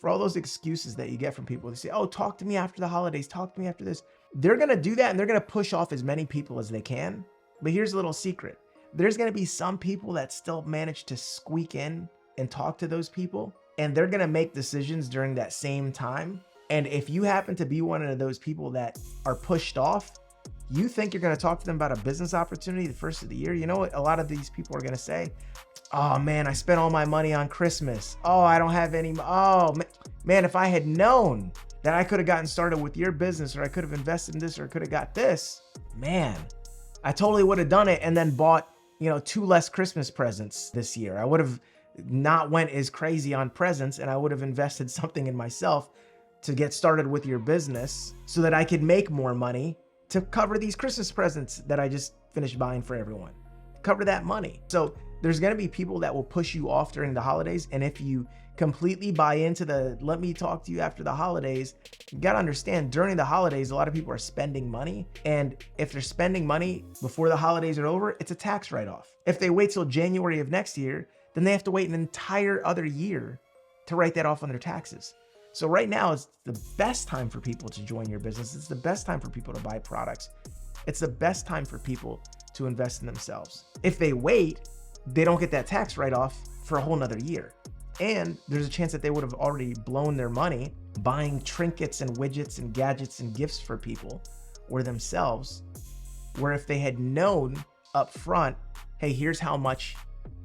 For all those excuses that you get from people, they say, oh, talk to me after the holidays, talk to me after this. They're going to do that and they're going to push off as many people as they can. But here's a little secret. There's going to be some people that still manage to squeak in and talk to those people, and they're going to make decisions during that same time. And if you happen to be one of those people that are pushed off, you think you're going to talk to them about a business opportunity the first of the year. You know what a lot of these people are going to say? Oh man, I spent all my money on Christmas. Oh, I don't have any. Oh man, if I had known that I could have gotten started with your business, or I could have invested in this, or I could have got this, man, I totally would have done it and then bought, 2 less Christmas presents this year. I would have not went as crazy on presents, and I would have invested something in myself to get started with your business so that I could make more money to cover these Christmas presents that I just finished buying for everyone. Cover that money. So there's going to be people that will push you off during the holidays. And if you completely buy into the, let me talk to you after the holidays, you got to understand during the holidays, a lot of people are spending money. And if they're spending money before the holidays are over, it's a tax write-off. If they wait till January of next year, then they have to wait an entire other year to write that off on their taxes. So right now is the best time for people to join your business. It's the best time for people to buy products. It's the best time for people to invest in themselves. If they wait, they don't get that tax write-off for a whole nother year. And there's a chance that they would have already blown their money buying trinkets and widgets and gadgets and gifts for people or themselves, where if they had known up front, hey, here's how much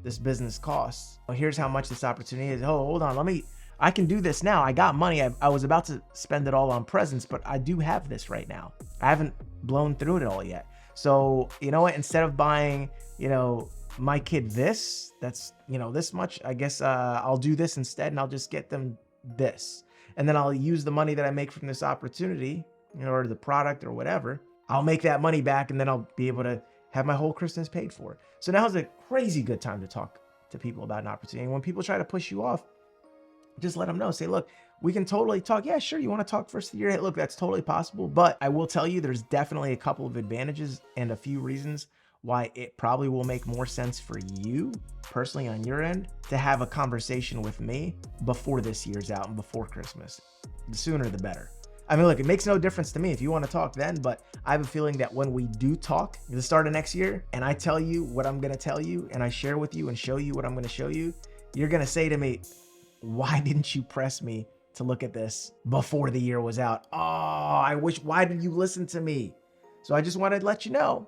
this business costs. Oh, here's how much this opportunity is. Oh, hold on, I can do this now. I got money. I was about to spend it all on presents, but I do have this right now. I haven't blown through it all yet. So you know what? Instead of buying, my kid that's this much, I guess I'll do this instead, and I'll just get them this. And then I'll use the money that I make from this opportunity, or the product or whatever. I'll make that money back, and then I'll be able to have my whole Christmas paid for. So now's a crazy good time to talk to people about an opportunity. And when people try to push you off, just let them know. Say, look, we can totally talk. Yeah, sure. You want to talk first of the year? Hey, look, that's totally possible. But I will tell you, there's definitely a couple of advantages and a few reasons why it probably will make more sense for you personally on your end to have a conversation with me before this year's out and before Christmas. The sooner, the better. I mean, look, it makes no difference to me if you want to talk then, but I have a feeling that when we do talk at the start of next year, and I tell you what I'm going to tell you, and I share with you and show you what I'm going to show you, you're going to say to me, why didn't you press me to look at this before the year was out? Oh, why did you listen to me? So I just wanted to let you know,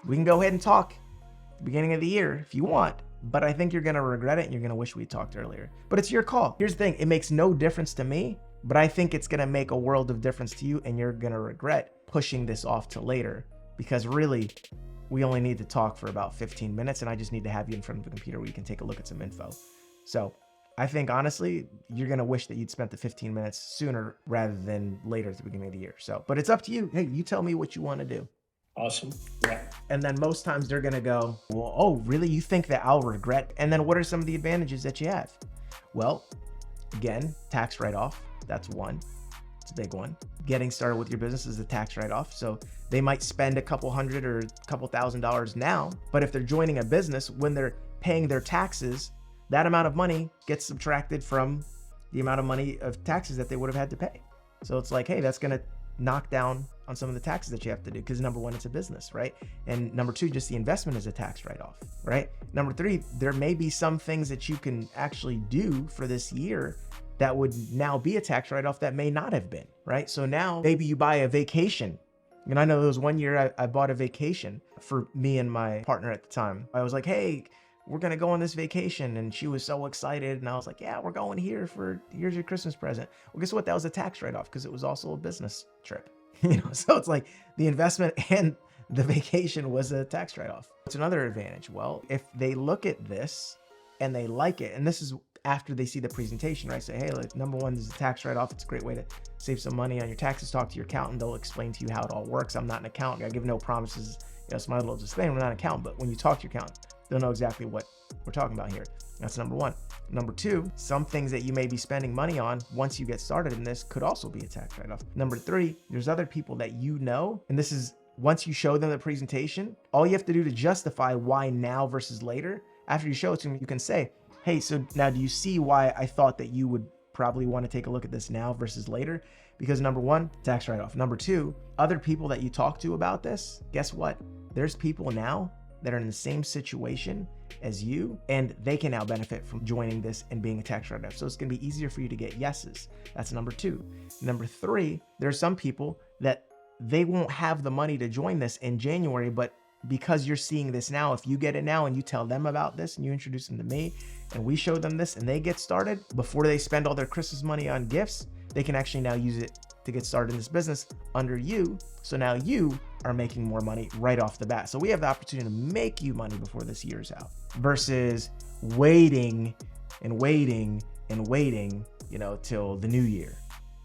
we can go ahead and talk at the beginning of the year if you want, but I think you're going to regret it and you're going to wish we talked earlier. But it's your call. Here's the thing. It makes no difference to me, but I think it's going to make a world of difference to you, and you're going to regret pushing this off to later, because really we only need to talk for about 15 minutes and I just need to have you in front of the computer where you can take a look at some info. So I think honestly, you're going to wish that you'd spent the 15 minutes sooner rather than later at the beginning of the year. So, but it's up to you. Hey, you tell me what you want to do. Awesome. Yeah. And then most times they're going to go, well, oh, really? You think that I'll regret? And then what are some of the advantages that you have? Well, again, tax write-off. That's one. It's a big one. Getting started with your business is a tax write-off. So they might spend a couple hundred or a couple $1,000s now, but if they're joining a business, when they're paying their taxes, that amount of money gets subtracted from the amount of money of taxes that they would have had to pay. So it's like, hey, that's going to knock down on some of the taxes that you have to do, because number one, it's a business, right? And number two, just the investment is a tax write-off, right? Number three, there may be some things that you can actually do for this year that would now be a tax write-off that may not have been, right? So now maybe you buy a vacation. And I know there was one year I bought a vacation for me and my partner at the time. I was like, hey, we're going to go on this vacation. And she was so excited. And I was like, yeah, we're going here's your Christmas present. Well, guess what? That was a tax write-off because it was also a business trip. So it's like the investment and the vacation was a tax write-off. What's another advantage? Well, if they look at this and they like it, and this is after they see the presentation, right? Say, hey, like, number one, this is a tax write-off. It's a great way to save some money on your taxes. Talk to your accountant. They'll explain to you how it all works. I'm not an accountant. I give no promises. It's my little disclaimer. I'm not an accountant, but when you talk to your accountant, they'll know exactly what we're talking about here. That's number one. Number two, some things that you may be spending money on once you get started in this could also be a tax write-off. Number three, there's other people that you know, and this is once you show them the presentation, all you have to do to justify why now versus later, after you show it to them, you can say, hey, so now do you see why I thought that you would probably want to take a look at this now versus later, because number one, tax write-off. Number two, other people that you talk to about this, guess what? There's people now that are in the same situation as you, and they can now benefit from joining this and being a tax write-off. So it's gonna be easier for you to get yeses. That's number two. Number three, there's some people that they won't have the money to join this in January, but because you're seeing this now, if you get it now and you tell them about this and you introduce them to me and we show them this and they get started before they spend all their Christmas money on gifts, they can actually now use it to get started in this business under you. So now you are making more money right off the bat. So we have the opportunity to make you money before this year's out versus waiting and waiting and waiting, you know, till the new year.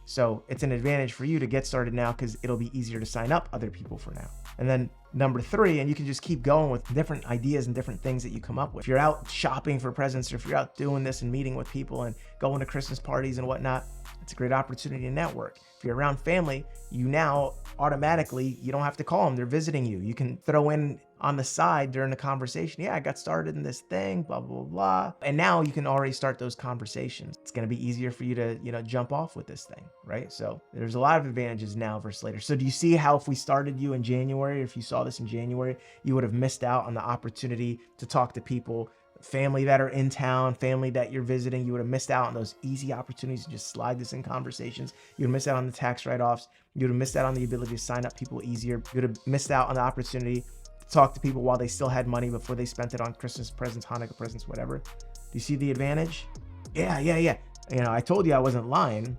So it's an advantage for you to get started now because it'll be easier to sign up other people for now. And then number three, and you can just keep going with different ideas and different things that you come up with. If you're out shopping for presents, or if you're out doing this and meeting with people and going to Christmas parties and whatnot, it's a great opportunity to network. If you're around family, you now automatically, you don't have to call them, they're visiting you. You can throw in on the side during the conversation, yeah, I got started in this thing, blah, blah, blah. And now you can already start those conversations. It's gonna be easier for you to, you know, jump off with this thing, right? So there's a lot of advantages now versus later. So do you see how if we started you in January, if you saw this in January, you would have missed out on the opportunity to talk to people, family that are in town, family that you're visiting. You would have missed out on those easy opportunities to just slide this in conversations. You would have missed out on the tax write-offs. You would have missed out on the ability to sign up people easier. You would have missed out on the opportunity to talk to people while they still had money before they spent it on Christmas presents, Hanukkah presents, whatever. Do you see the advantage? Yeah. You know, I told you I wasn't lying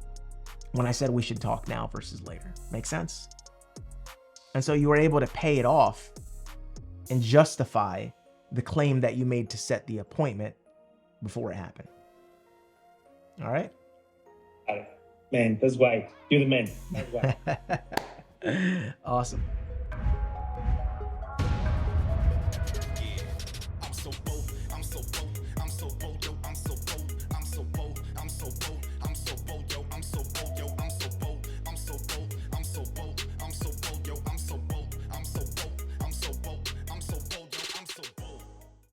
when I said we should talk now versus later. Make sense? And so you were able to pay it off and justify the claim that you made to set the appointment before it happened. All right? Man, that's why. You're the man. That's why. Awesome. I'm so bold, I'm so bold, I'm so bold.